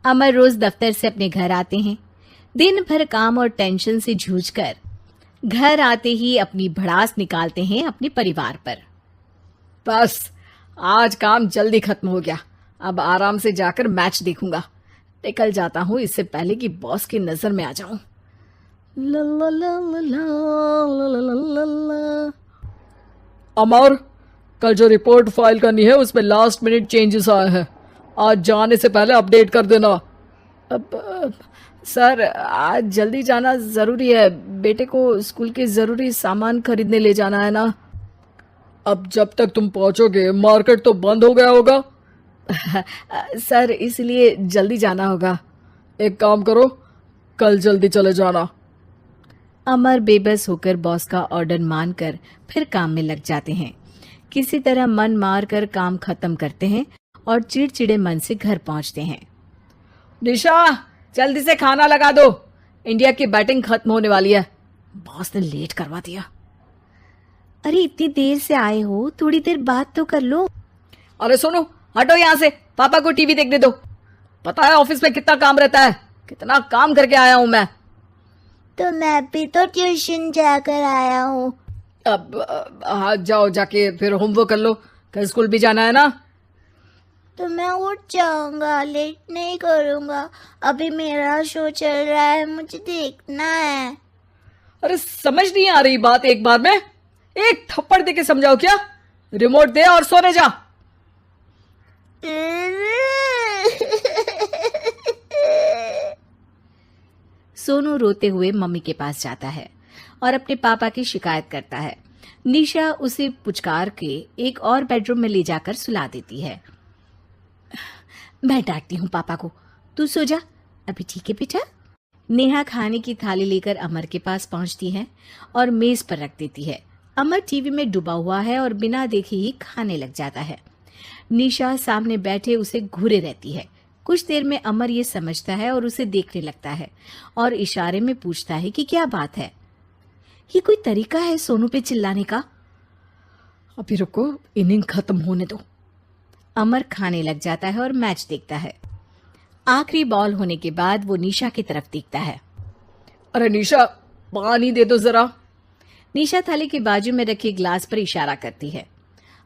अमर रोज दफ्तर से अपने घर आते हैं। दिन भर काम और टेंशन से जूझकर घर आते ही अपनी भड़ास निकालते हैं अपने परिवार पर। बस आज काम जल्दी खत्म हो गया, अब आराम से जाकर मैच देखूंगा। निकल जाता हूँ इससे पहले कि बॉस की नजर में आ जाऊं। ला ला ला ला ला ला ला ला ला। अमर, कल जो रिपोर्ट फाइल करनी है उसमें लास्ट मिनट चेंजेस आए हैं, आज जाने से पहले अपडेट कर देना। सर आज जल्दी जाना जरूरी है, बेटे को स्कूल के जरूरी सामान खरीदने ले जाना है ना। अब जब तक तुम पहुंचोगे मार्केट तो बंद हो गया होगा। सर इसलिए जल्दी जाना होगा। एक काम करो, कल जल्दी चले जाना। अमर बेबस होकर बॉस का ऑर्डर मानकर फिर काम में लग जाते हैं। किसी तरह मन मार कर काम खत्म करते हैं और चिड़चिड़े मन से घर पहुंचते हैं। निशा जल्दी से खाना लगा दो, इंडिया की बैटिंग खत्म होने वाली है। बॉस ने लेट करवा दिया। अरे इतनी देर से आए हो, थोड़ी देर बात तो कर लो। अरे सुनो, हटो यहाँ से, पापा को टीवी देखने दो। पता है ऑफिस में कितना काम रहता है, कितना काम करके आया हूँ मैं। तो मैं भी तो ट्यूशन जाकर आया हूँ। अब हाँ जाओ, जाके फिर होमवर्क कर लो, कल स्कूल भी जाना है ना। तो मैं उठ जाऊंगा, लेट नहीं करूंगा, अभी मेरा शो चल रहा है, मुझे देखना है। अरे समझ नहीं आ रही बात, एक बार में एक थप्पड़ दे के समझाओ क्या। रिमोट दे और सोने जा। सोनू रोते हुए मम्मी के पास जाता है और अपने पापा की शिकायत करता है। निशा उसे पुचकार के एक और बेडरूम में ले जाकर सुला देती है। मैं डांटती हूँ पापा को, तू सो जा अभी, ठीक है बेटा। नेहा खाने की थाली लेकर अमर के पास पहुंचती है और मेज पर रख देती है। अमर टीवी में डूबा हुआ है और बिना देखे ही खाने लग जाता है। निशा सामने बैठे उसे घूरे रहती है। कुछ देर में अमर ये समझता है और उसे देखने लगता है और इशारे में पूछता है कि क्या बात है। ये कोई तरीका है सोनू पे चिल्लाने का? अभी रुको, इनिंग खत्म होने दो। अमर खाने लग जाता है और मैच देखता है। आखिरी बॉल होने के बाद वो निशा की तरफ देखता है। अरे निशा पानी दे दो जरा। निशा थाली के बाजू में रखे ग्लास पर इशारा करती है।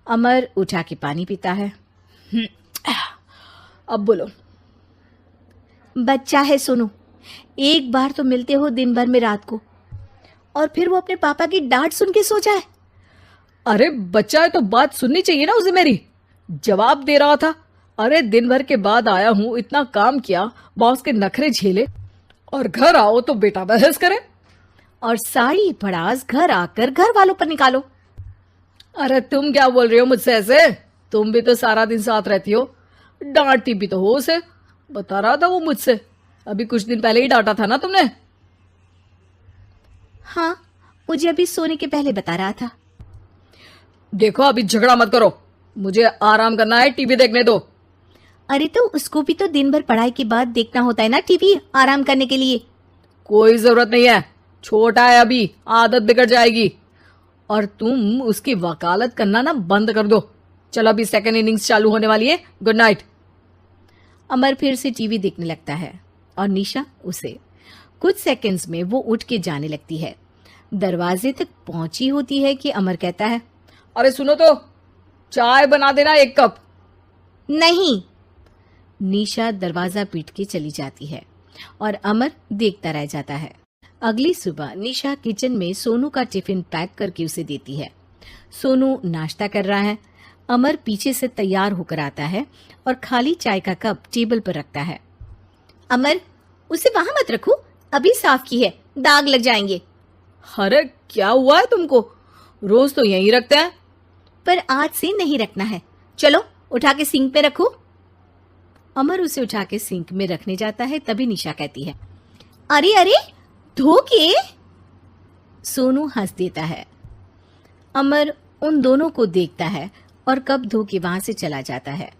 अमर उठा के पानी पीता है। अब बोलो। बच्चा है सोनू, एक बार तो मिलते हो दिन भर में रात को, और फिर वो अपने पापा की डांट सुन के सो जाए। अरे बच्चा है तो बात सुननी चाहिए ना उसे मेरी। जवाब दे रहा था। अरे दिन भर के बाद आया हूं, इतना काम किया, बॉस के नखरे झेले, और घर आओ तो बेटा बहस करे और सारी भड़ास घर आकर घर वालों पर निकालो। अरे तुम क्या बोल रही हो मुझसे ऐसे? तुम भी तो सारा दिन साथ रहती हो, डांटती भी तो हो उसे। बता रहा था वो मुझसे, अभी कुछ दिन पहले ही डांटा था ना तुमने। हाँ, मुझे अभी सोने के पहले बता रहा था। देखो अभी झगड़ा मत करो, मुझे आराम करना है, टीवी देखने दो। अरे तो उसको भी तो दिन भर पढ़ाई के बाद देखना होता है ना टीवी, आराम करने के लिए। कोई जरूरत नहीं है, छोटा है अभी, आदत बिगड़ जाएगी। और तुम उसकी वकालत करना ना बंद कर दो। चलो अभी सेकंड इनिंग्स चालू होने वाली है, गुड नाइट। अमर फिर से टीवी देखने लगता है और निशा उसे। कुछ सेकंड्स में वो उठ के जाने लगती है। दरवाजे तक पहुंची होती है कि अमर कहता है, अरे सुनो तो, चाय बना देना 1 कप। नहीं। निशा दरवाजा पीट के चली जाती है और अमर देखता रह जाता है। अगली सुबह निशा किचन में सोनू का टिफिन पैक करके उसे देती है। सोनू नाश्ता कर रहा है। अमर पीछे से तैयार होकर आता है और खाली चाय का कप टेबल पर रखता है। अमर, उसे वहां मत रखो, अभी साफ की है, दाग लग जाएंगे। अरे क्या हुआ है तुमको? रोज तो यहीं रखते हैं। पर आज से नहीं रखना है, चलो उठा के सिंक पे रखो। अमर उसे उठा के सिंक में रखने जाता है, तभी निशा कहती है, अरे अरे धो के। सोनू हंस देता है। अमर उन दोनों को देखता है और कप धो के वहां से चला जाता है।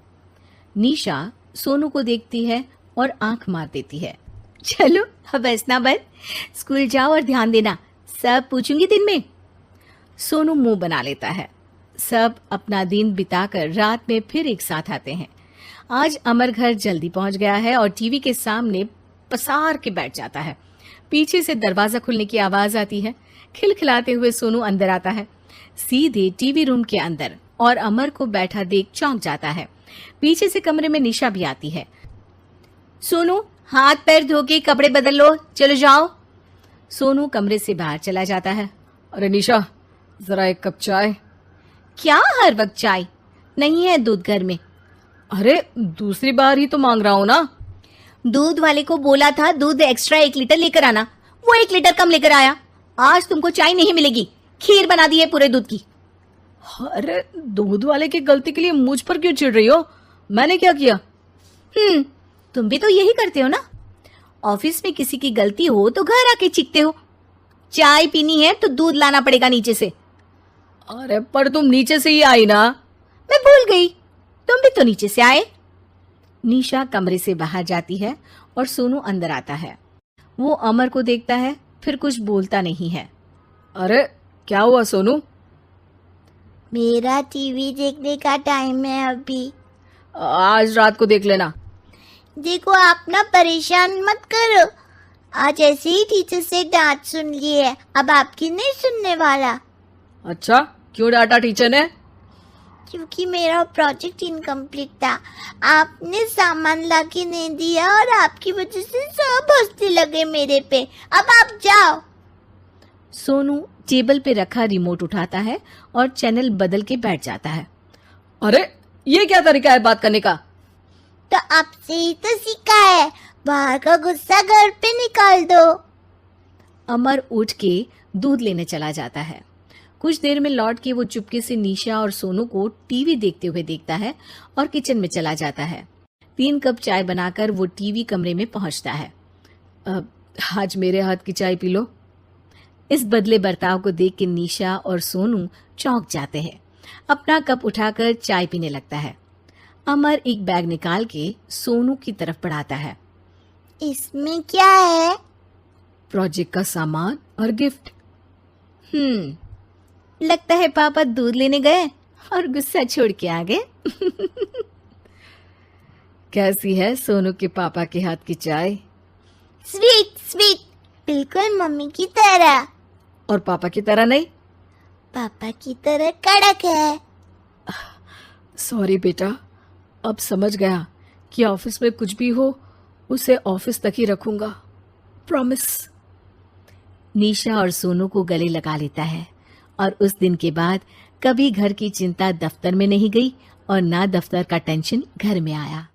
निशा सोनू को देखती है और आंख मार देती है। चलो अब हंसना बंद, स्कूल जाओ और ध्यान देना, सब पूछूंगी दिन में। सोनू मुंह बना लेता है। सब अपना दिन बिताकर रात में फिर एक साथ आते हैं। आज अमर घर जल्दी पहुंच गया है और टीवी के सामने पसार के बैठ जाता है। पीछे से दरवाजा खुलने की आवाज आती है। खिलखिलाते हुए सोनू अंदर आता है, सीधे टीवी रूम के अंदर, और अमर को बैठा देख चौंक जाता है। पीछे से कमरे में निशा भी आती है। सोनू, हाथ पैर धो के कपड़े बदल लो, चलो जाओ। सोनू कमरे से बाहर चला जाता है। अरे निशा, जरा एक कप चाय। क्या हर वक्त चाय? नहीं है दूध घर में। अरे दूसरी बार ही तो मांग रहा हूं ना। दूध वाले को बोला था दूध एक्स्ट्रा 1 लीटर लेकर आना, वो 1 लीटर कम लेकर आया। आज तुमको चाय नहीं मिलेगी, खीर बना दी है पूरे दूध की। अरे दूध वाले की गलती के लिए मुझ पर क्यों चिढ़ रही हो? मैंने क्या किया? तुम भी तो यही करते हो ना। ऑफिस में किसी की गलती हो तो घर आके चीखते हो। चाय पीनी है तो दूध लाना पड़ेगा नीचे से। अरे पर तुम नीचे से ही आई ना। मैं भूल गई, तुम भी तो नीचे से आए। निशा कमरे से बाहर जाती है और सोनू अंदर आता है। वो अमर को देखता है, फिर कुछ बोलता नहीं है। अरे क्या हुआ सोनू? मेरा टीवी देखने का टाइम है अभी। आज रात को देख लेना। देखो आप ना परेशान मत करो। आज ऐसे ही टीचर से डांट सुन ली है, अब आपकी नहीं सुनने वाला। अच्छा, क्यों डांटा टीचर ने? क्योंकि मेरा प्रोजेक्ट इनकम्प्लीट था। आपने सामान लाके नहीं दिया और आपकी वजह से सब हंसने लगे मेरे पे। अब आप जाओ। सोनू टेबल पे रखा रिमोट उठाता है और चैनल बदल के बैठ जाता है। अरे ये क्या तरीका है बात करने का? तो आपसे ही तो सीखा है, बाहर का गुस्सा घर पे निकाल दो। अमर उठ के दूध लेने चला जाता है। कुछ देर में लौट के वो चुपके से निशा और सोनू को टीवी देखते हुए देखता है और किचन में चला जाता है। 3 कप चाय बनाकर वो टीवी कमरे में पहुंचता है। आज मेरे हाथ की चाय पी लो। इस बदले बर्ताव को देख के निशा और सोनू चौंक जाते हैं। अपना कप उठाकर चाय पीने लगता है। अमर एक बैग निकाल के सोनू की तरफ बढ़ाता है। इसमें क्या है? प्रोजेक्ट का सामान और गिफ्ट। लगता है पापा दूध लेने गए और गुस्सा छोड़ के आ गए। कैसी है सोनू के पापा के हाथ की चाय? स्वीट स्वीट, बिल्कुल मम्मी की तरह। और पापा की तरह नहीं? पापा की तरह कड़क है। सॉरी बेटा, अब समझ गया कि ऑफिस में कुछ भी हो उसे ऑफिस तक ही रखूंगा, प्रॉमिस। निशा और सोनू को गले लगा लेता है और उस दिन के बाद कभी घर की चिंता दफ्तर में नहीं गई और ना दफ्तर का टेंशन घर में आया।